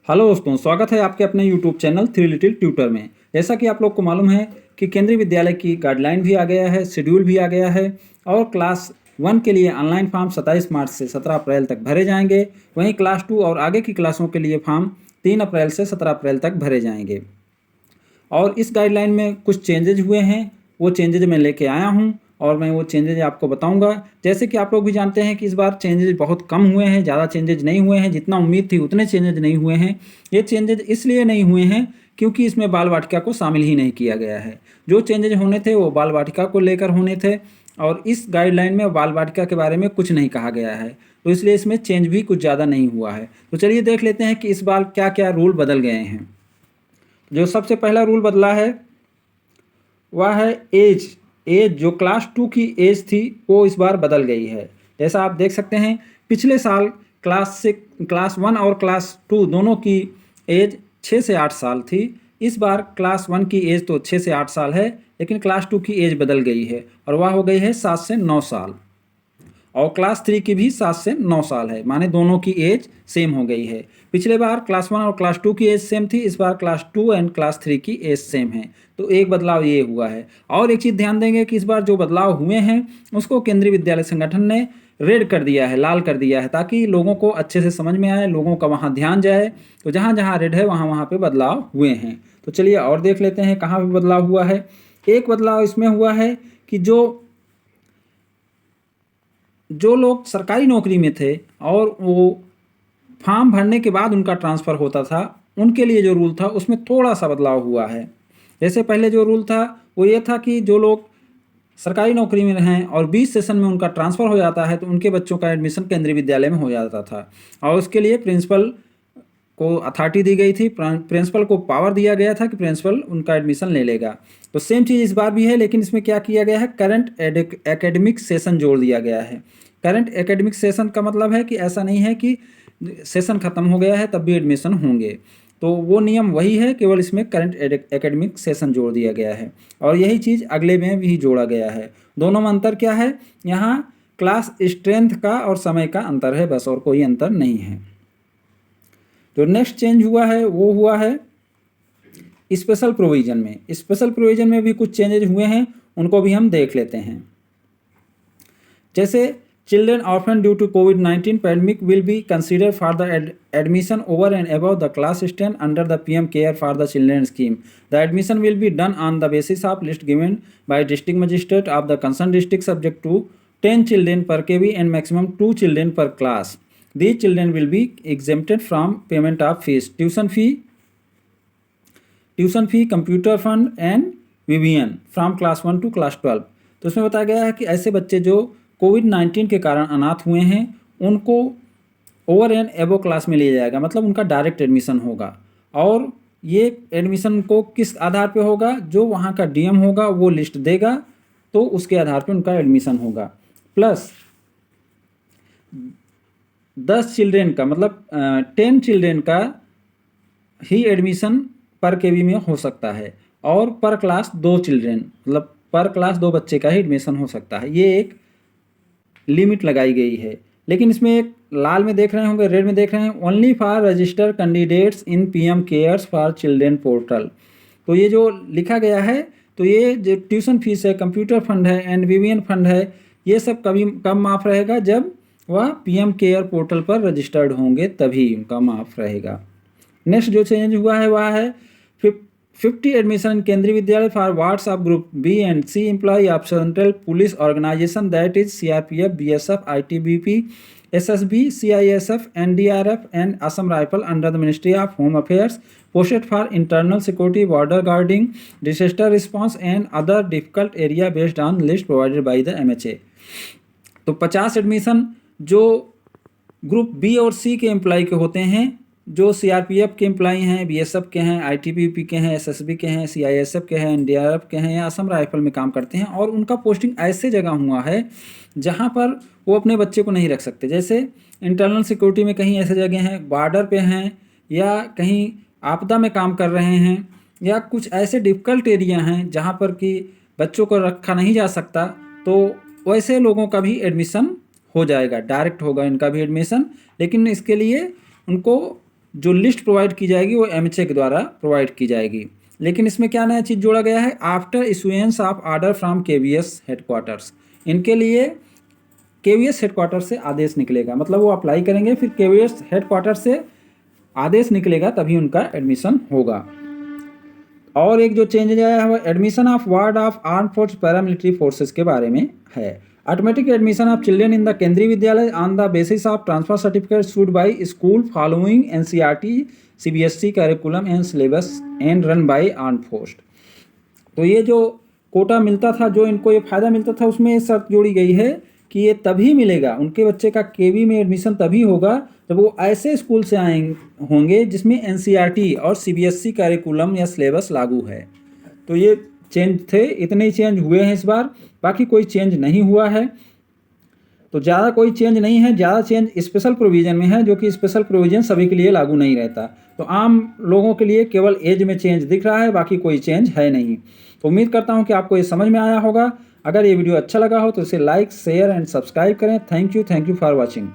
Hello दोस्तों, स्वागत है आपके अपने YouTube channel three little tutor में। जैसा कि आप लोग को मालूम है कि केंद्रीय विद्यालय की गाइडलाइन भी आ गया है, शेड्यूल भी आ गया है और क्लास 1 के लिए ऑनलाइन फॉर्म 27 मार्च से 17 अप्रैल तक भरे जाएंगे। वहीं क्लास 2 और आगे की क्लासों के लिए फॉर्म 3 अप्रैल से 17 अप्रैल तक भरे जाएंगे। और इस गाइडलाइन में कुछ चेंजेज हुए हैं, वो चेंजेज मैं लेके आया हूँ और मैं वो चेंजेज आपको बताऊंगा। जैसे कि आप लोग भी जानते हैं कि इस बार चेंजेज बहुत कम हुए हैं, ज़्यादा चेंजेज नहीं हुए हैं, जितना उम्मीद थी उतने चेंजेज नहीं हुए हैं। ये चेंजेज इसलिए नहीं हुए हैं क्योंकि इसमें बाल वाटिका को शामिल ही नहीं किया गया है। जो चेंजेज होने थे वो बाल वाटिका को लेकर होने थे और इस गाइडलाइन में बाल वाटिका के बारे में कुछ नहीं कहा गया है, तो इसलिए इसमें चेंज भी कुछ ज़्यादा नहीं हुआ है। तो चलिए देख लेते हैं कि इस बार क्या क्या रूल बदल गए हैं। जो सबसे पहला रूल बदला है वह है एज। जो क्लास 2 की एज थी वो इस बार बदल गई है। जैसा आप देख सकते हैं, पिछले साल क्लास 1 और क्लास 2 दोनों की एज 6 से 8 साल थी। इस बार क्लास 1 की एज तो 6 से 8 साल है, लेकिन क्लास 2 की एज बदल गई है और वह हो गई है 7 से 9 साल। और क्लास 3 की भी 7 से 9 साल है, माने दोनों की एज सेम हो गई है। पिछले बार क्लास 1 और क्लास 2 की एज सेम थी, इस बार क्लास 2 एंड क्लास 3 की एज सेम है। तो एक बदलाव ये हुआ है। और एक चीज़ ध्यान देंगे कि इस बार जो बदलाव हुए हैं उसको केंद्रीय विद्यालय संगठन ने रेड कर दिया है, लाल कर दिया है, ताकि लोगों को अच्छे से समझ में आए, लोगों का वहाँ ध्यान जाए। तो जहाँ जहाँ रेड है वहाँ वहाँ पे बदलाव हुए हैं। तो चलिए और देख लेते हैं कहाँ पे बदलाव हुआ है। एक बदलाव इसमें हुआ है कि जो लोग सरकारी नौकरी में थे और वो फॉर्म भरने के बाद उनका ट्रांसफ़र होता था, उनके लिए जो रूल था उसमें थोड़ा सा बदलाव हुआ है। जैसे पहले जो रूल था वो ये था कि जो लोग सरकारी नौकरी में रहें और 20 सेशन में उनका ट्रांसफ़र हो जाता है तो उनके बच्चों का एडमिशन केंद्रीय विद्यालय में हो जाता था और उसके लिए प्रिंसिपल को अथॉरिटी दी गई थी, प्रिंसिपल को पावर दिया गया था कि प्रिंसिपल उनका एडमिशन ले लेगा। तो सेम चीज़ इस बार भी है, लेकिन इसमें क्या किया गया है, करंट एकेडमिक सेशन जोड़ दिया गया है। करंट एकेडमिक सेशन का मतलब है कि ऐसा नहीं है कि सेशन ख़त्म हो गया है तब भी एडमिशन होंगे। तो वो नियम वही है, केवल इसमें करंट एकेडमिक सेशन जोड़ दिया गया है और यही चीज़ अगले में भी जोड़ा गया है। दोनों में अंतर क्या है, यहाँ क्लास स्ट्रेंथ का और समय का अंतर है, बस, और कोई अंतर नहीं है। जो नेक्स्ट चेंज हुआ है वो हुआ है स्पेशल प्रोविज़न में। स्पेशल प्रोविज़न में भी कुछ चेंजेज हुए हैं, उनको भी हम देख लेते हैं। जैसे children orphan due to COVID-19 pandemic will be consider for the admission over and above the class stand under the PM care for the children scheme. The admission will be done on the basis of list given by district magistrate of the concern district subject to 10 children per KV and maximum 2 children per class. These children will be exempted from payment of fees, tuition fee, computer fund and VVN from class 1 to class 12। तो उसमें बताया गया है कि ऐसे बच्चे जो COVID-19 के कारण अनाथ हुए हैं उनको ओवर एंड एबो क्लास में लिया जाएगा, मतलब उनका डायरेक्ट एडमिशन होगा। और ये एडमिशन को किस आधार पे होगा, जो वहाँ का DM होगा वो लिस्ट देगा तो उसके आधार पे उनका एडमिशन होगा। प्लस 10 चिल्ड्रेन का मतलब 10 चिल्ड्रेन का ही एडमिशन पर KV में हो सकता है और पर क्लास 2 चिल्ड्रेन, मतलब पर क्लास 2 बच्चे का ही एडमिशन हो सकता है। ये एक लिमिट लगाई गई है। लेकिन इसमें एक लाल में देख रहे होंगे, रेड में देख रहे हैं, only for register candidates in PM cares for children portal. तो ये जो लिखा गया है, तो ये जो ट्यूशन फीस है, कंप्यूटर फंड है एंड VVN फंड है, ये सब कब माफ़ रहेगा, जब वह PM केयर पोर्टल पर रजिस्टर्ड होंगे तभी उनका माफ़ रहेगा। नेक्स्ट जो चेंज हुआ है वह है 50 admission Kendriya Vidyalaya for wards of group B and C employ of central police organisation that is CRPF, BSF, ITBP, SSB, CISF, NDRF and Assam Rifle under the Ministry of Home Affairs, posted for internal security, border guarding, disaster response and other difficult area based on list provided by the MHA। तो 50 admission जो group B और C के employ के होते हैं, जो CRPF के employ हैं, BSF के हैं, ITBP के हैं, SSB के हैं, CISF के हैं, NDRF के हैं या असम राइफल में काम करते हैं और उनका पोस्टिंग ऐसे जगह हुआ है जहां पर वो अपने बच्चे को नहीं रख सकते। जैसे इंटरनल सिक्योरिटी में कहीं ऐसे जगह हैं, बॉर्डर पे हैं या कहीं आपदा में काम कर रहे हैं या कुछ ऐसे डिफ़िकल्ट एरिया हैं जहाँ पर कि बच्चों को रखा नहीं जा सकता, तो वैसे लोगों का भी एडमिशन हो जाएगा, डायरेक्ट होगा इनका भी एडमिशन। लेकिन इसके लिए उनको जो लिस्ट प्रोवाइड की जाएगी वो एमएचए के द्वारा प्रोवाइड की जाएगी। लेकिन इसमें क्या नया चीज़ जोड़ा गया है, after issuance of order from KVS headquarters, इनके लिए केवीएस हेडक्वार्टर से आदेश निकलेगा, मतलब वो अप्लाई करेंगे फिर केवीएस हेडक्वार्टर से आदेश निकलेगा तभी उनका एडमिशन होगा। और एक जो चेंज आया है वो admission of ward of arm force paramilitary forces के बारे में है। Automatic admission of children in the केंद्रीय विद्यालय on the basis of transfer certificate issued by school following NCERT CBSE curriculum and syllabus and run by arm force. तो ये जो कोटा मिलता था, जो इनको ये फ़ायदा मिलता था, उसमें ये शर्त जोड़ी गई है कि ये तभी मिलेगा, उनके बच्चे का केवी में एडमिशन तभी होगा जब वो ऐसे स्कूल से होंगे जिसमें एनसीईआरटी और सीबीएसई कैरिकुलम या सिलेबस लागू है। तो ये चेंज थे, इतने ही चेंज हुए हैं इस बार, बाकी कोई चेंज नहीं हुआ है। तो ज़्यादा कोई चेंज नहीं है, ज़्यादा चेंज स्पेशल प्रोविज़न में है, जो कि स्पेशल प्रोविज़न सभी के लिए लागू नहीं रहता। तो आम लोगों के लिए केवल एज में चेंज दिख रहा है, बाकी कोई चेंज है नहीं। तो उम्मीद करता हूँ कि आपको ये समझ में आया होगा। अगर ये वीडियो अच्छा लगा हो तो इसे लाइक, शेयर एंड सब्सक्राइब करें। Thank you for watching.